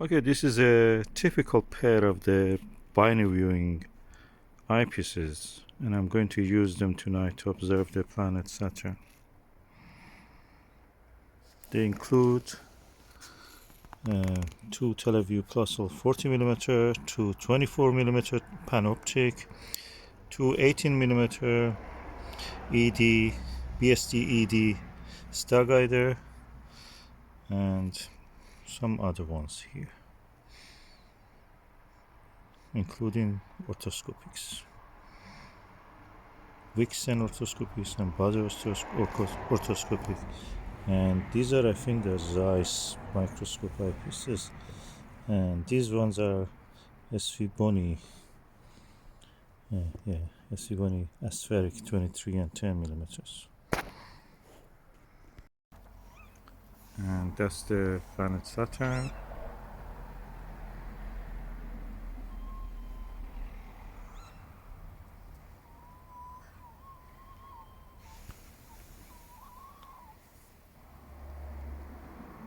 Okay, this is a typical pair of the Binoviewing eyepieces, and I'm going to use them tonight to observe the planet Saturn. They include two Televue Plössl 40mm, two 24mm Panoptic, two 18mm ED, BST ED Starguider, and some other ones here, including orthoscopics. Vixen orthoscopics and Baader orthoscopic, and these are, I think, the Zeiss microscope eyepieces, and these ones are SV Boni, SV Boni aspheric 23 and 10mm, and that's the planet Saturn.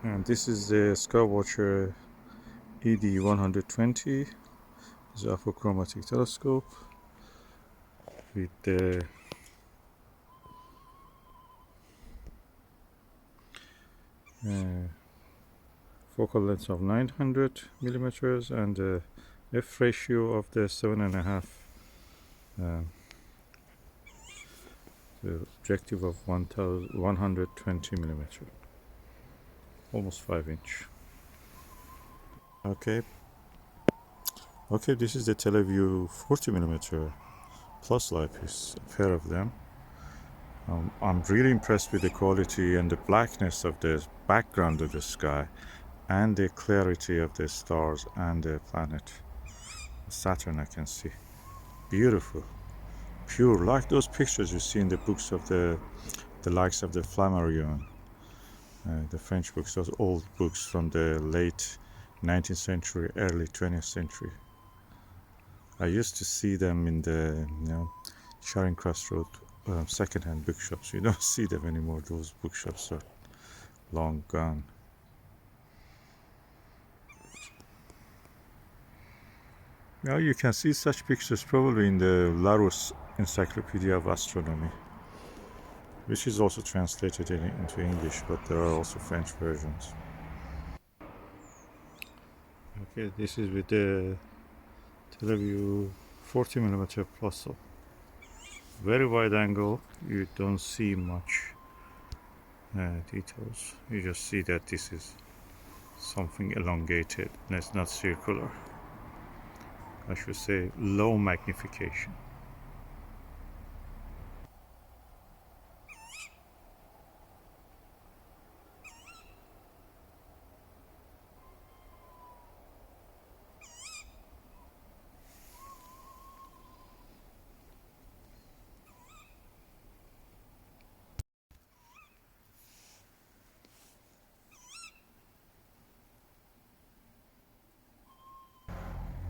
And this is the Skywatcher ED 120. It's an Apochromatic telescope with the focal length of 900mm and the f ratio of the 7.5. The objective of 120mm, almost 5-inch. Okay, this is the Televue 40mm Plössl eyepiece, a pair of them. I'm really impressed with the quality and the blackness of the background of the sky and the clarity of the stars and the planet Saturn. I can see beautiful, pure, like those pictures you see in the books of the likes of the Flammarion, the French books, those old books from the late 19th century, early 20th century. I used to see them in the Charing Cross Road second-hand bookshops. You don't see them anymore. Those bookshops are long gone. Now you can see such pictures probably in the Larousse Encyclopedia of Astronomy, which is also translated into English, but there are also French versions. Okay, this is with the Televue 40mm Plössl. Very wide angle, you don't see much details. You just see that this is something elongated and it's not circular. I should say low magnification.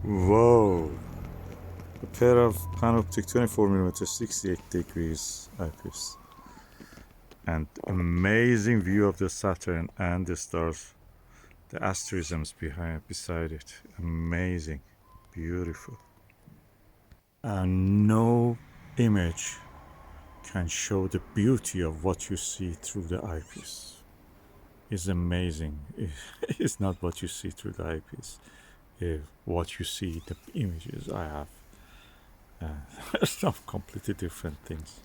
Whoa! A pair of Panoptic 24mm 68 degrees eyepiece. And amazing view of the Saturn and the stars, the asterisms beside it. Amazing, beautiful. And no image can show the beauty of what you see through the eyepiece. It's amazing. It's not what you see through the eyepiece. What you see, the images I have, some completely different things.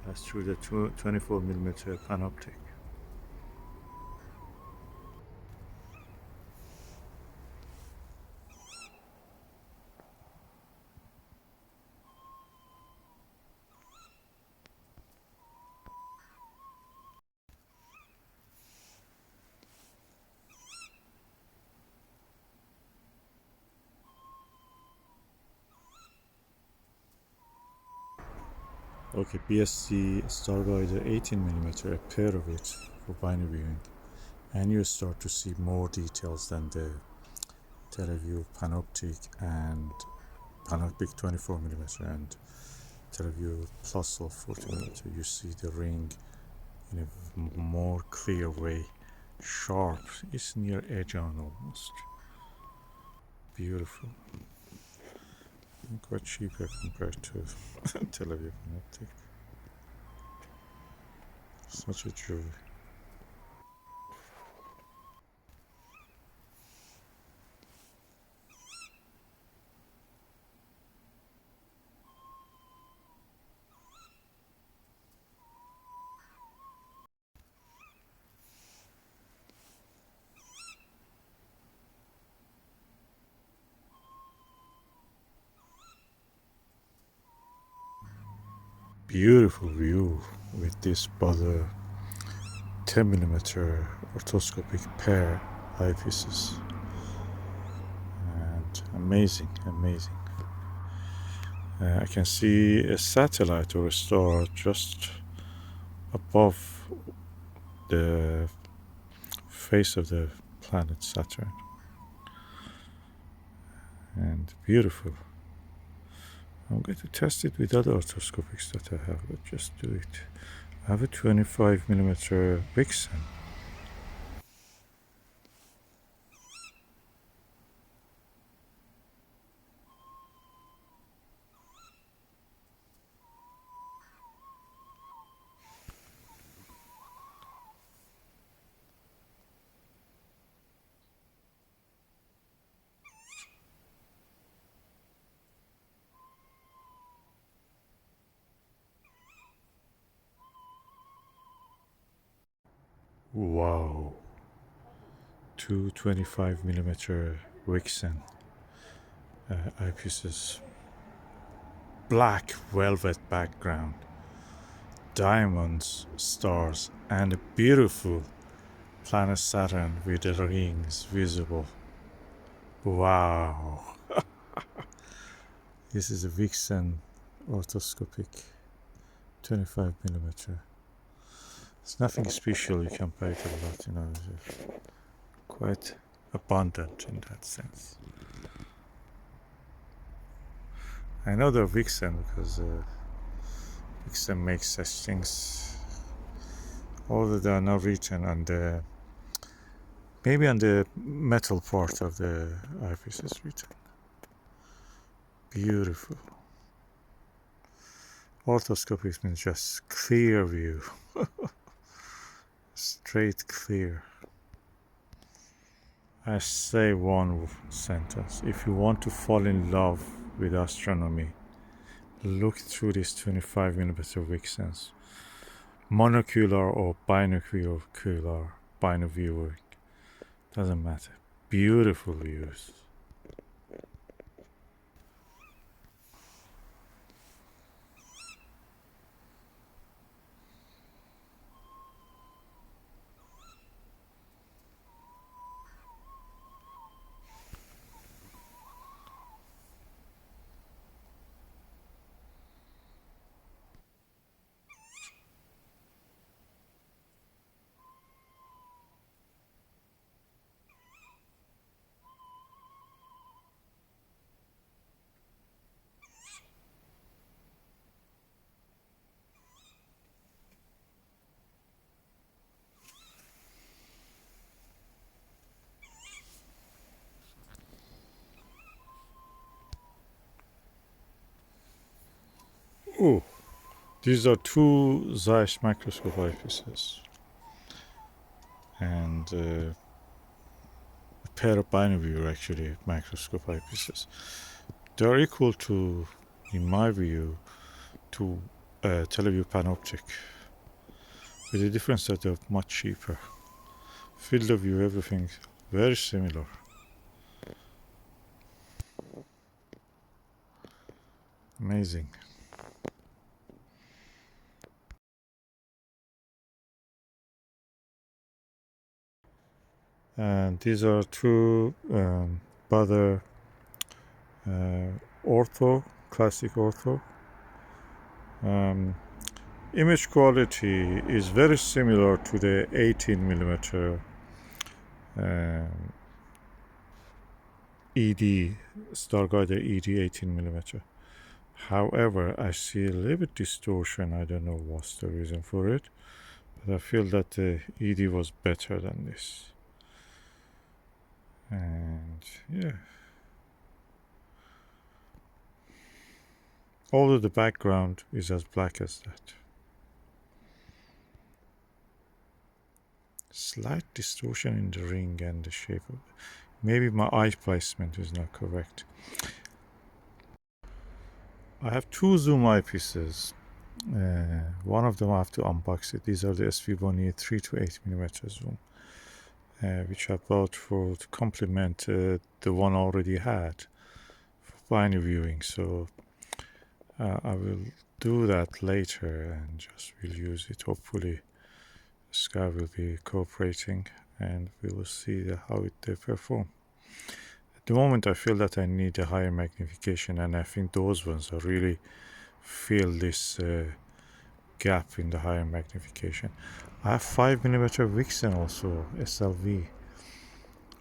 That's through the 24mm Panoptic. Okay, BST Starguider 18mm, a pair of it for Binoviewing, and you start to see more details than the Televue Panoptic and Panoptic 24mm and Televue Plössl 40mm. You see the ring in a more clear way, sharp, it's near edge on almost. Beautiful. Quite cheaper compared to Televue Panoptic. Such a joy. Beautiful view with this Baader 10mm orthoscopic pair eyepieces, and amazing. I can see a satellite or a star just above the face of the planet Saturn, and beautiful. I'm going to test it with other orthoscopics that I have. Let's just do it. I have a 25mm Vixen. Wow. Two 25mm Vixen eyepieces. Black velvet background, diamonds, stars, and a beautiful planet Saturn with the rings visible. Wow. This is a Vixen orthoscopic 25mm. It's nothing special, you can pay it a lot, you know, it's quite abundant in that sense. I know the Vixen because Vixen makes such things, although they are not written on the, maybe on the metal part of the eyepiece is written. Beautiful. Orthoscopic means just clear view. Straight clear. I say one sentence. If you want to fall in love with astronomy, look through these 25mm Vixens. Monocular or binocular, Binoviewer, doesn't matter. Beautiful views. Oh, these are two Zeiss microscope eyepieces and a pair of Binoviewer actually microscope eyepieces. They are equal to, in my view, to Televue Panoptic, with the difference that they're much cheaper. Field of view, everything very similar. Amazing. And these are two Baader Ortho, Classic Ortho. Image quality is very similar to the 18mm ED, Starguider ED 18mm. However, I see a little bit distortion. I don't know what's the reason for it, but I feel that the ED was better than this. And yeah, although the background is as black as that. Slight distortion in the ring and the shape of it. Maybe my eye placement is not correct. I have two zoom eyepieces. One of them I have to unbox it. These are the SV1E 3 to 8mm zoom, which I bought to complement the one I already had for Binoviewing. So I will do that later and just will use it. Hopefully Sky will be cooperating and we will see how they perform. At the moment I feel that I need a higher magnification, and I think those ones are really feel this gap in the higher magnification. I have 5mm Vixen also, SLV,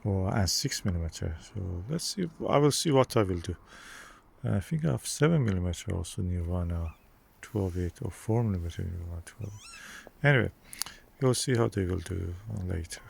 and 6mm. So let's see. I will see what I will do. I think I have 7mm also Nirvana 12.8 or 4mm Nirvana 12. Anyway, we'll see how they will do later.